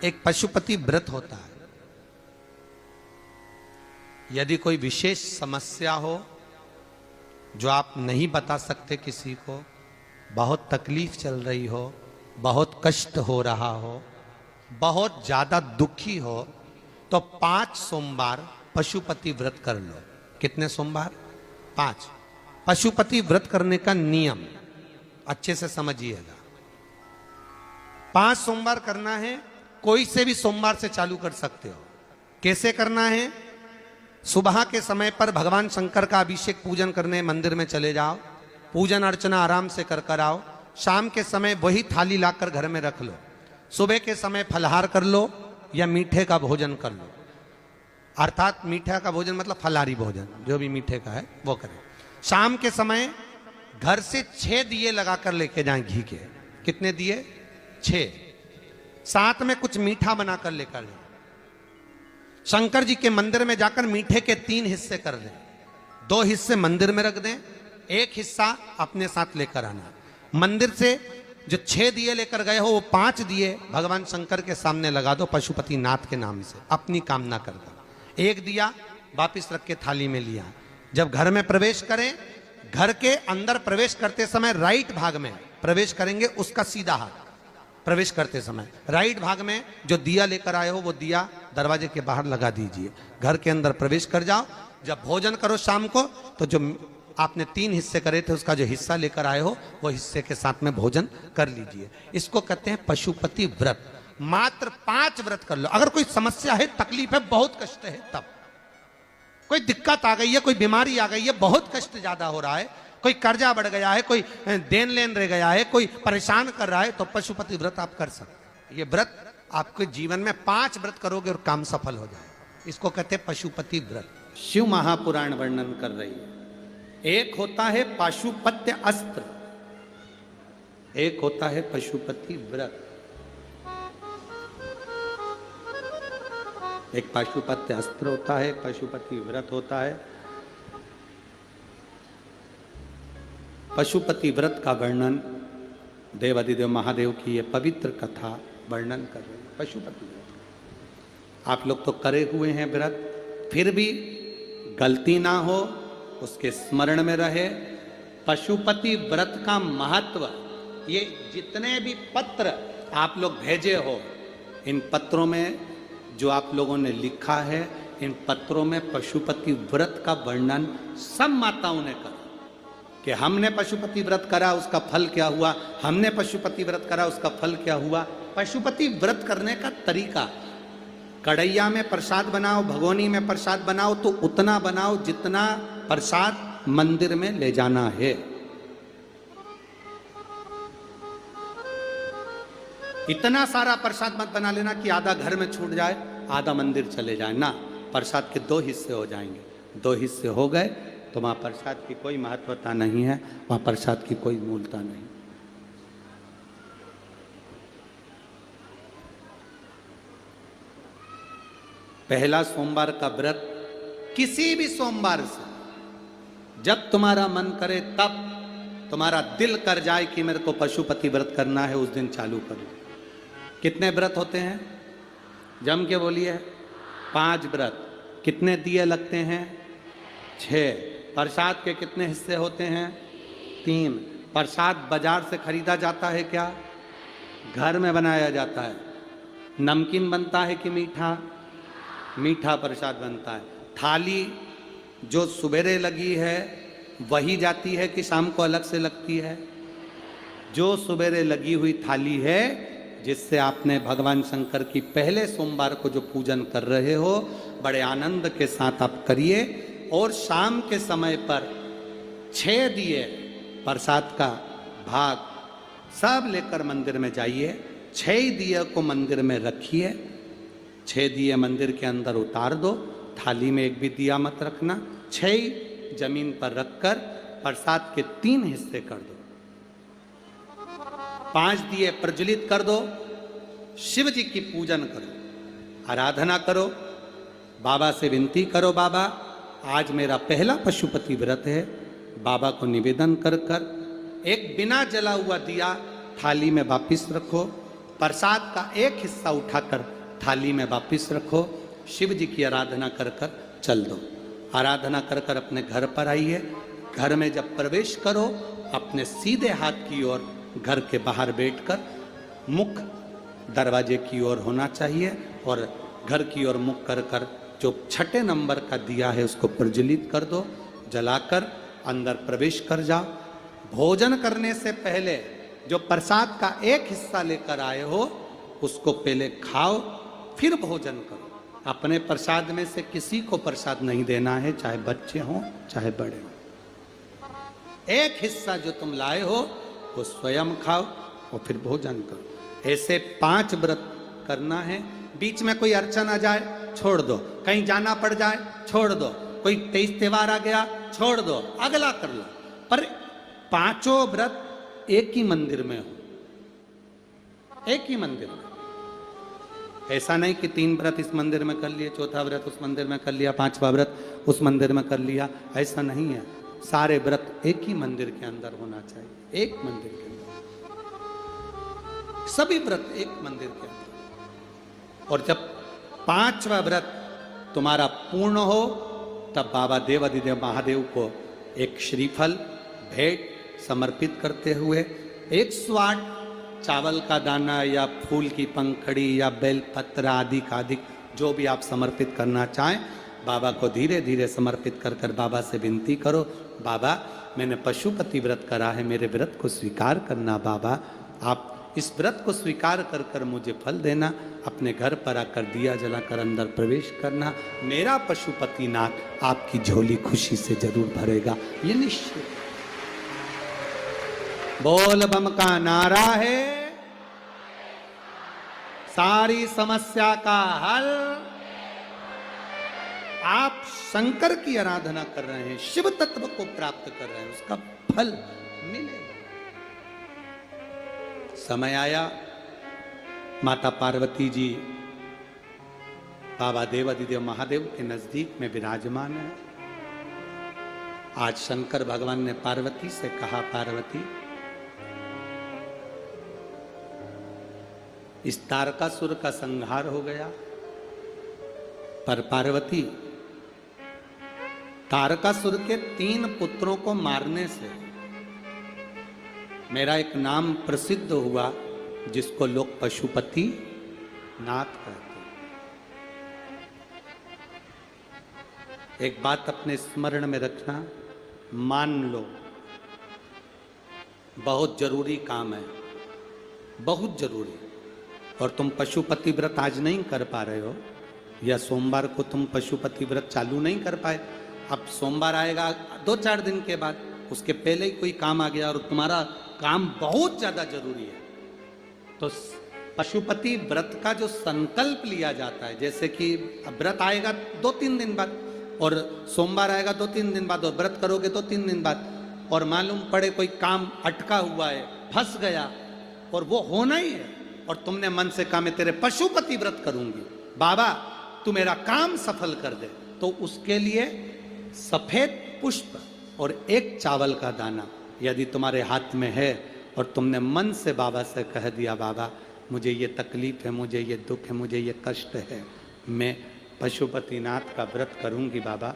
एक पशुपति व्रत होता है। यदि कोई विशेष समस्या हो जो आप नहीं बता सकते किसी को, बहुत तकलीफ चल रही हो, बहुत कष्ट हो रहा हो, बहुत ज्यादा दुखी हो, तो 5 सोमवार पशुपति व्रत कर लो। कितने सोमवार? 5। पशुपति व्रत करने का नियम अच्छे से समझिएगा। 5 सोमवार करना है। कोई से भी सोमवार से चालू कर सकते हो। कैसे करना है? सुबह के समय पर भगवान शंकर का अभिषेक पूजन करने मंदिर में चले जाओ, पूजन अर्चना आराम से कर आओ। शाम के समय वही थाली लाकर घर में रख लो। सुबह के समय फलहार कर लो या मीठे का भोजन कर लो। अर्थात मीठा का भोजन मतलब फलाहारी भोजन, जो भी मीठे का है वो करें। शाम के समय घर से 6 दिए लगाकर लेके जाएं घी के। कितने दिए? 6। साथ में कुछ मीठा बनाकर लेकर जाएं। शंकर जी के मंदिर में जाकर मीठे के 3 हिस्से कर दें। 2 हिस्से मंदिर में रख दें, 1 हिस्सा अपने साथ लेकर आना। मंदिर से जो 6 दिए लेकर गए हो, वो 5 दिए भगवान शंकर के सामने लगा दो पशुपति नाथ के नाम से, अपनी कामना कर दो। 1 दिया वापिस रख के थाली में लिया। जब घर में प्रवेश करें, घर के अंदर प्रवेश करते समय राइट भाग में प्रवेश करेंगे, उसका सीधा हाथ प्रवेश करते समय राइट भाग में जो दिया लेकर आए हो वो दिया दरवाजे के बाहर लगा दीजिए। घर के अंदर प्रवेश कर जाओ। जब भोजन करो शाम को, तो जो आपने 3 हिस्से करे थे उसका जो हिस्सा लेकर आए हो वो हिस्से के साथ में भोजन कर लीजिए। इसको कहते हैं पशुपति व्रत। मात्र 5 व्रत कर लो। अगर कोई समस्या है, तकलीफ है, बहुत कष्ट है, तब कोई दिक्कत आ गई है, कोई बीमारी आ गई है, बहुत कष्ट ज्यादा हो रहा है, कोई कर्जा बढ़ गया है, कोई देन लेन रह गया है, कोई परेशान कर रहा है, तो पशुपति व्रत आप कर सकते। ये व्रत आपके जीवन में 5 व्रत करोगे और काम सफल हो जाएगा। इसको कहते हैं पशुपति व्रत। शिव महापुराण वर्णन कर रही है। एक होता है पाशुपत्य अस्त्र, एक होता है पशुपति व्रत। एक पशुपति अस्त्र होता है, पशुपति व्रत होता है। पशुपति व्रत का वर्णन देवादिदेव महादेव की ये पवित्र कथा वर्णन कर रही है। पशुपति व्रत आप लोग तो करे हुए हैं व्रत, फिर भी गलती ना हो, उसके स्मरण में रहे। पशुपति व्रत का महत्व, ये जितने भी पत्र आप लोग भेजे हो, इन पत्रों में जो आप लोगों ने लिखा है, इन पत्रों में पशुपति व्रत का वर्णन सब माताओं ने करा कि हमने पशुपति व्रत करा, उसका फल क्या हुआ, हमने पशुपति व्रत करा, उसका फल क्या हुआ। पशुपति व्रत करने का तरीका, कढ़ैया में प्रसाद बनाओ, भगोनी में प्रसाद बनाओ, तो उतना बनाओ जितना प्रसाद मंदिर में ले जाना है। इतना सारा प्रसाद मत बना लेना कि आधा घर में छूट जाए, आधा मंदिर चले जाए ना। प्रसाद के 2 हिस्से हो जाएंगे। 2 हिस्से हो गए तो वहां प्रसाद की कोई महत्वता नहीं है, वहां प्रसाद की कोई मूलता नहीं। पहला सोमवार का व्रत किसी भी सोमवार से जब तुम्हारा मन करे, तब तुम्हारा दिल कर जाए कि मेरे को पशुपति व्रत करना है, उस दिन चालू करो। कितने व्रत होते हैं? जम के बोलिए। 5 व्रत। कितने दिए लगते हैं? 6। प्रसाद के कितने हिस्से होते हैं? 3। प्रसाद बाजार से खरीदा जाता है क्या? घर में बनाया जाता है। नमकीन बनता है कि मीठा? मीठा प्रसाद बनता है। थाली जो सुबेरे लगी है वही जाती है कि शाम को अलग से लगती है? जो सुबेरे लगी हुई थाली है, जिससे आपने भगवान शंकर की पहले सोमवार को जो पूजन कर रहे हो, बड़े आनंद के साथ आप करिए। और शाम के समय पर 6 दिए प्रसाद का भाग सब लेकर मंदिर में जाइए। 6 दिए को मंदिर में रखिए। 6 दिए मंदिर के अंदर उतार दो। थाली में एक भी दिया मत रखना। 6 जमीन पर रखकर प्रसाद के 3 हिस्से कर दो। 5 दिए प्रज्वलित कर दो। शिव जी की पूजन करो, आराधना करो, बाबा से विनती करो, बाबा आज मेरा पहला पशुपति व्रत है। बाबा को निवेदन कर कर एक बिना जला हुआ दिया थाली में वापिस रखो। प्रसाद का एक हिस्सा उठाकर थाली में वापिस रखो, शिव जी की आराधना कर कर चल दो। आराधना कर कर अपने घर पर आइए। घर में जब प्रवेश करो, अपने सीधे हाथ की ओर घर के बाहर बैठकर मुख दरवाजे की ओर होना चाहिए और घर की ओर मुख कर कर जो 6 नंबर का दिया है उसको प्रज्वलित कर दो। जलाकर अंदर प्रवेश कर जाओ। भोजन करने से पहले जो प्रसाद का एक हिस्सा लेकर आए हो उसको पहले खाओ, फिर भोजन करो। अपने प्रसाद में से किसी को प्रसाद नहीं देना है, चाहे बच्चे हों चाहे बड़े हों। एक हिस्सा जो तुम लाए हो वो स्वयं खाओ और फिर भोजन करो। ऐसे 5 व्रत करना है। बीच में कोई अड़चन आ जाए छोड़ दो, कहीं जाना पड़ जाए छोड़ दो, कोई तेज त्योहार आ गया छोड़ दो, अगला कर लो। पर 5 व्रत एक ही मंदिर में हो, एक ही मंदिर में। ऐसा नहीं कि 3 व्रत इस मंदिर में कर लिए, चौथा व्रत उस मंदिर में कर लिया, 5वां व्रत उस मंदिर में कर लिया, ऐसा नहीं है। सारे व्रत एक ही मंदिर के अंदर होना चाहिए, एक मंदिर के अंदर, सभी व्रत एक मंदिर के अंदर। और जब 5वां व्रत तुम्हारा पूर्ण हो तब बाबा देवाधिदेव महादेव को एक श्रीफल भेंट समर्पित करते हुए 108 चावल का दाना या फूल की पंखड़ी या बेलपत्र आदि का आदि जो भी आप समर्पित करना चाहें, बाबा को धीरे धीरे समर्पित कर कर बाबा से विनती करो, बाबा मैंने पशुपति व्रत करा है, मेरे व्रत को स्वीकार करना बाबा, आप इस व्रत को स्वीकार कर कर मुझे फल देना। अपने घर पर आकर दिया जलाकर अंदर प्रवेश करना। मेरा पशुपतिनाथ आपकी झोली खुशी से जरूर भरेगा, ये निश्चित। बोल बम का नारा है, सारी समस्या का हल। आप शंकर की आराधना कर रहे हैं, शिव तत्व को प्राप्त कर रहे हैं, उसका फल मिलेगा। समय आया, माता पार्वती जी बाबा देवाधिदेव महादेव के नजदीक में विराजमान है। आज शंकर भगवान ने पार्वती से कहा, पार्वती इस तारकासुर का संहार हो गया, पर पार्वती तारकासुर के 3 पुत्रों को मारने से मेरा एक नाम प्रसिद्ध हुआ जिसको लोग पशुपति नाथ कहते हैं। एक बात अपने स्मरण में रखना, मान लो बहुत जरूरी काम है, बहुत जरूरी, और तुम पशुपति व्रत आज नहीं कर पा रहे हो, या सोमवार को तुम पशुपति व्रत चालू नहीं कर पाए, अब सोमवार आएगा 2-4 दिन के बाद, उसके पहले ही कोई काम आ गया और तुम्हारा काम बहुत ज्यादा जरूरी है, तो पशुपति व्रत का जो संकल्प लिया जाता है, जैसे कि व्रत आएगा 2-3 दिन बाद और सोमवार आएगा 2-3 दिन बाद और व्रत करोगे 2-3 दिन बाद, और मालूम पड़े कोई काम अटका हुआ है, फंस गया और वो होना ही है, और तुमने मन से कहा मैं तेरे पशुपति व्रत करूंगी, बाबा तू मेरा काम सफल कर दे, तो उसके लिए सफेद पुष्प और 1 चावल का दाना यदि तुम्हारे हाथ में है और तुमने मन से बाबा से कह दिया, बाबा मुझे ये तकलीफ है, मुझे ये दुख है, मुझे ये कष्ट है, मैं पशुपतिनाथ का व्रत करूंगी बाबा,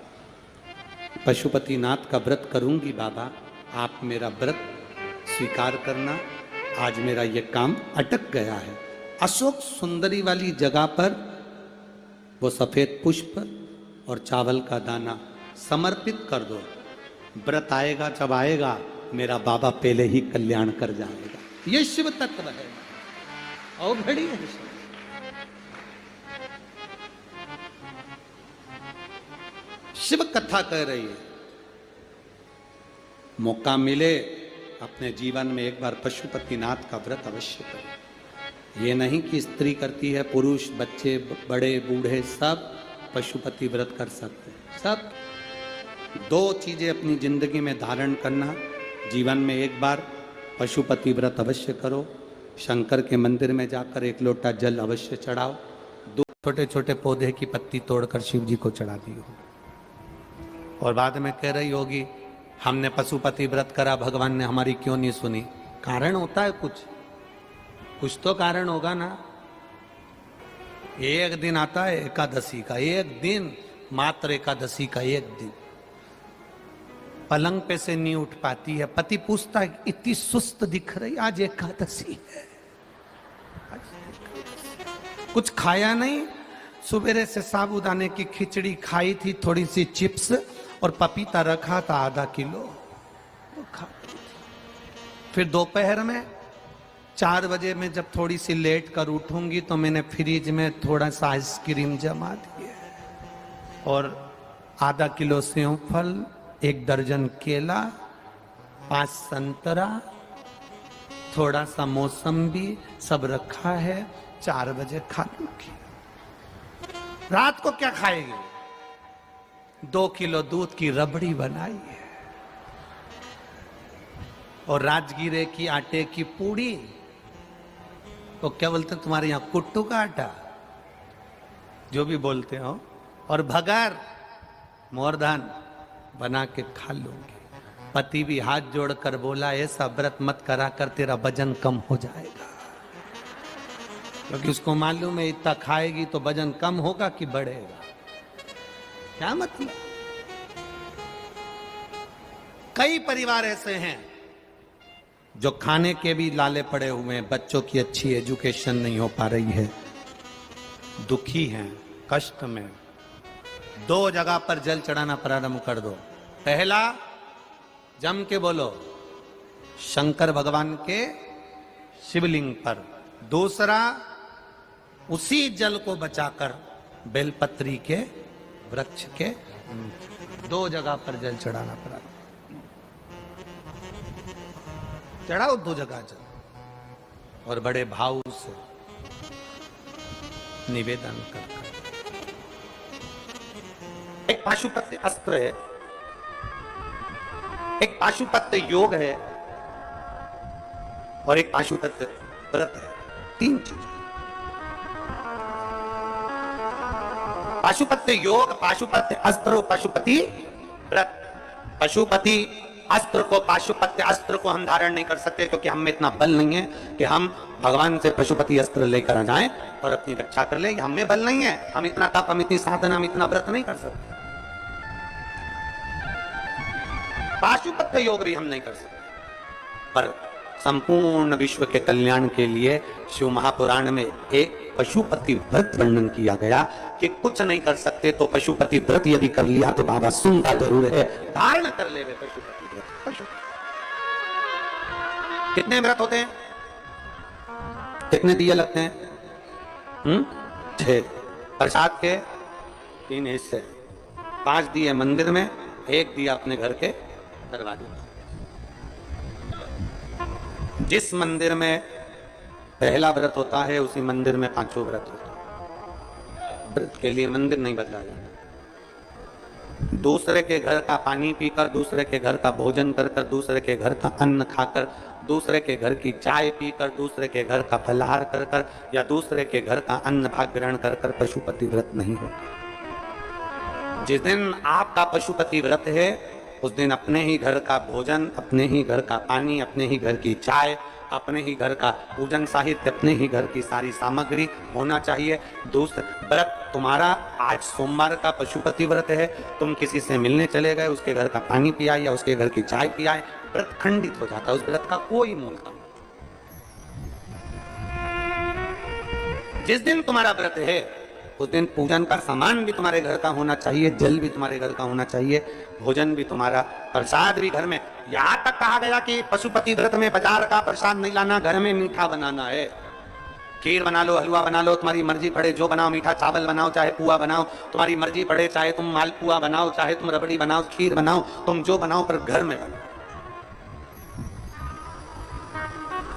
पशुपतिनाथ का व्रत करूंगी बाबा, आप मेरा व्रत स्वीकार करना, आज मेरा ये काम अटक गया है। अशोक सुंदरी वाली जगह पर वो सफेद पुष्प और चावल का दाना समर्पित कर दो। व्रत आएगा जब आएगा, मेरा बाबा पहले ही कल्याण कर जाएगा। ये शिव तत्व है और घड़ी है। शिव कथा कह रही है, मौका मिले अपने जीवन में एक बार पशुपतिनाथ का व्रत अवश्य करें। ये नहीं कि स्त्री करती है, पुरुष, बच्चे, बड़े, बूढ़े सब पशुपति व्रत कर सकते हैं। सब 2 चीजें अपनी जिंदगी में धारण करना, जीवन में एक बार पशुपति व्रत अवश्य करो, शंकर के मंदिर में जाकर 1 लोटा जल अवश्य चढ़ाओ, 2 छोटे छोटे पौधे की पत्ती तोड़कर शिव जी को चढ़ा दी हो, और बाद में कह रही होगी हमने पशुपति व्रत करा, भगवान ने हमारी क्यों नहीं सुनी। कारण होता है कुछ, कुछ तो कारण होगा ना। एक दिन आता है एकादशी का, एक दिन, मात्र एकादशी का एक दिन, पलंग पे से नहीं उठ पाती है। पति पूछता है इतनी सुस्त दिख रही, आज एकादशी है। कुछ खाया नहीं, सुबेरे से साबूदाने की खिचड़ी खाई थी, थोड़ी सी चिप्स और पपीता रखा था आधा किलो, वो खा। फिर दोपहर में 4 बजे में जब थोड़ी सी लेट कर उठूंगी तो मैंने फ्रिज में थोड़ा सा आइसक्रीम जमा दिए और आधा किलो सेव फल, 1 दर्जन केला, 5 संतरा, थोड़ा सा मौसम्बी सब रखा है। 4 बजे खा लूंगी। रात को क्या खाएगी? 2 किलो दूध की रबड़ी बनाई है और राजगीरे की आटे की पूड़ी, तो क्या बोलते हैं तुम्हारे यहां, कुट्टू का आटा, जो भी बोलते हो, और भगर मोरधान बना के खा लूंगी। पति भी हाथ जोड़कर बोला ऐसा व्रत मत करा कर, तेरा वजन कम हो जाएगा, क्योंकि उसको मालूम है इतना खाएगी तो वजन कम होगा कि बढ़ेगा। क्या मतलब? कई परिवार ऐसे हैं जो खाने के भी लाले पड़े हुए हैं, बच्चों की अच्छी एजुकेशन नहीं हो पा रही है, दुखी हैं, कष्ट में। 2 जगह पर जल चढ़ाना प्रारंभ कर दो। पहला, जम के बोलो, शंकर भगवान के शिवलिंग पर। दूसरा, उसी जल को बचाकर बेलपत्री के वृक्ष के 2 जगह पर जल चढ़ाना प्रारंभ। चढ़ाओ 2 जगह जल और बड़े भाव से निवेदन कर। एक पाशुपत्य अस्त्र है, एक पाशुपत्य योग है और एक पाशुपत्य व्रत है। 3 चीज। पाशुपत्य योग, पाशुपत्य अस्त्र, पशुपति व्रत। पशुपति अस्त्र को, पाशुपत्य अस्त्र को हम धारण नहीं कर सकते, क्योंकि हम में इतना बल नहीं है कि हम भगवान से पशुपति अस्त्र लेकर आ जाएं और अपनी रक्षा कर ले। हम में बल नहीं है, हम इतना तप, हम इतनी साधना, हम इतना व्रत नहीं कर सकते। पाशुपत्य योग भी हम नहीं कर सकते, पर संपूर्ण विश्व के कल्याण के लिए शिव महापुराण में एक पशुपति व्रत वर्णन किया गया कि कुछ नहीं कर सकते तो पशुपति व्रत यदि कर लिया तो बाबा सुनता जरूर है, धारण कर ले पशुपति व्रत। कितने व्रत होते हैं? कितने दिए लगते हैं? 6। प्रसाद के 3 हिस्से, 5 दिए मंदिर में, 1 दिया अपने घर के दरवाजे। जिस मंदिर में पहला व्रत होता है उसी मंदिर में 5वां व्रत होता है। व्रत के लिए मंदिर नहीं बदला जाता। दूसरे के घर का पानी पीकर, दूसरे के घर का भोजन कर कर, दूसरे के घर का अन्न खाकर, दूसरे के घर की चाय पीकर, दूसरे के घर का फलाहार कर कर, या दूसरे के घर का अन्न भाग ग्रहण कर कर पशुपति व्रत नहीं होता। जिस दिन आपका पशुपति व्रत है उस दिन अपने ही घर का भोजन, अपने ही घर का पानी, अपने ही घर की चाय, अपने ही घर का पूजन साहित्य, अपने ही घर की सारी सामग्री होना चाहिए। दूसरा व्रत तुम्हारा, आज सोमवार का पशुपति व्रत है, तुम किसी से मिलने चले गए, उसके घर का पानी पियाए या उसके घर की चाय पियाए, व्रत खंडित हो जाता है। उस व्रत का कोई मूल काम। जिस दिन तुम्हारा व्रत है उस दिन पूजन का सामान भी तुम्हारे घर का होना चाहिए, जल भी तुम्हारे घर का होना चाहिए, भोजन भी तुम्हारा, प्रसाद भी घर में। यहां तक कहा गया कि पशुपति व्रत में बाजार का प्रसाद नहीं लाना, घर में मीठा बनाना है। खीर बना लो, हलवा बना लो, तुम्हारी मर्जी पड़े जो बनाओ, मीठा चावल बनाओ, चाहे पुआ बनाओ, तुम्हारी मर्जी पड़े, चाहे तुम मालपुआ बनाओ, चाहे तुम रबड़ी बनाओ, खीर बनाओ, तुम जो बनाओ, पर घर में बनाओ।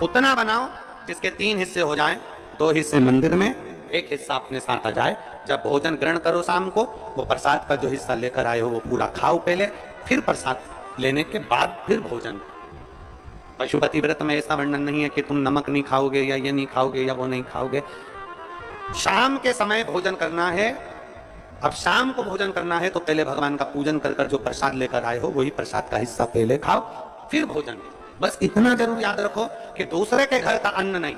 उतना बनाओ जिसके 3 हिस्से हो जाएं, 2 हिस्से मंदिर में, 1 हिस्सा अपने साथ आ जाए। जब भोजन ग्रहण करो शाम को, वो प्रसाद का जो हिस्सा लेकर आए हो वो पूरा खाओ पहले, फिर प्रसाद लेने के बाद फिर भोजन। पशुपति व्रत में ऐसा वर्णन नहीं है कि तुम नमक नहीं खाओगे या ये नहीं खाओगे या वो नहीं खाओगे। शाम के समय भोजन करना है। अब शाम को भोजन करना है तो पहले भगवान का पूजन कर कर जो प्रसाद लेकर आए हो वही प्रसाद का हिस्सा पहले खाओ, फिर भोजन। बस इतना जरूर याद रखो कि दूसरे के घर का अन्न नहीं,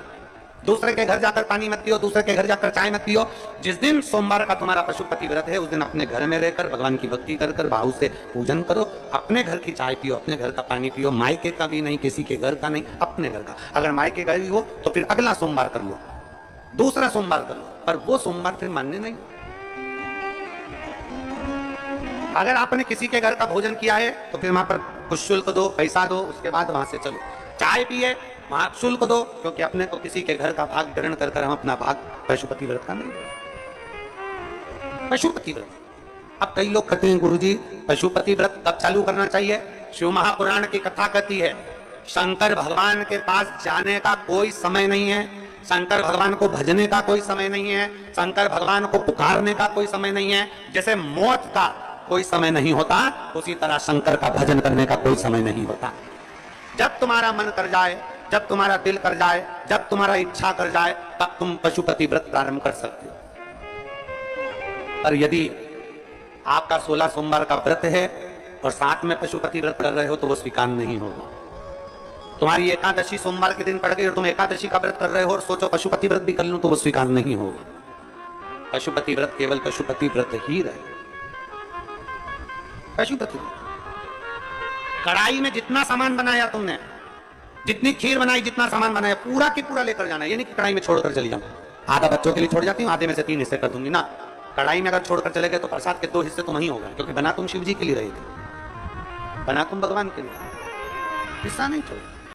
दूसरे के घर जाकर पानी मत पियो, दूसरे के घर जाकर चाय मत पियो। जिस दिन सोमवार का तुम्हारा पशुपति व्रत है, उस दिन अपने घर में रहकर भगवान की भक्ति कर कर भाव से पूजन करो। अपने घर की चाय पियो, अपने घर का पानी पियो, मायके का भी नहीं, किसी के घर का नहीं, अपने घर का। अगर मायके का भी हो तो फिर अगला सोमवार कर लो, दूसरा सोमवार कर लो, पर वो सोमवार फिर मान्य नहीं। अगर आपने किसी के घर का भोजन किया है तो फिर वहां पर कुछ शुल्क दो, पैसा दो, उसके बाद वहां से चलो। चाय पिए, वहां शुल्क दो, क्योंकि अपने को किसी के घर का भाग ग्रहण कर हम अपना भाग पशुपति व्रत का नहीं, पशुपति व्रत। अब कई लोग कहते हैं गुरुजी पशुपति व्रत कब चालू करना चाहिए? शिव महापुराण की कथा कहती है शंकर भगवान के पास जाने का कोई समय नहीं है, शंकर भगवान को भजने का कोई समय नहीं है, शंकर भगवान को पुकारने का कोई समय नहीं है। जैसे मौत का कोई समय नहीं होता, उसी तरह शंकर का भजन करने का कोई समय नहीं होता। जब तुम्हारा मन कर जाए, जब तुम्हारा दिल कर जाए, जब तुम्हारा इच्छा कर जाए, तब तुम पशुपति व्रत प्रारंभ कर सकते हो। और यदि आपका 16 सोमवार का व्रत है और साथ में पशुपति व्रत कर रहे हो तो वो स्वीकार नहीं होगा। तुम्हारी एकादशी सोमवार के दिन पड़ गई और तुम एकादशी का व्रत कर रहे हो और सोचो पशुपति व्रत भी कर लूं, तो वो स्वीकार नहीं होगा। पशुपति व्रत केवल पशुपति व्रत ही रहे। पशुपति कढ़ाई में जितना सामान बनाया तुमने, जितनी खीर बनाई, जितना सामान बनाया, पूरा की पूरा लेकर जाना। ये नहीं कि कढ़ाई में छोड़कर चली जाऊं, आधा बच्चों के लिए छोड़ जाती हूँ, आधे में से 3 हिस्से कर दूंगी ना। कढ़ाई में अगर छोड़कर चले गए तो प्रसाद के 2 हिस्से तुम ही हो गए, क्योंकि बना तुम शिव जी के लिए रहे थे, बना तुम भगवान के लिए, हिस्सा नहीं छोड़।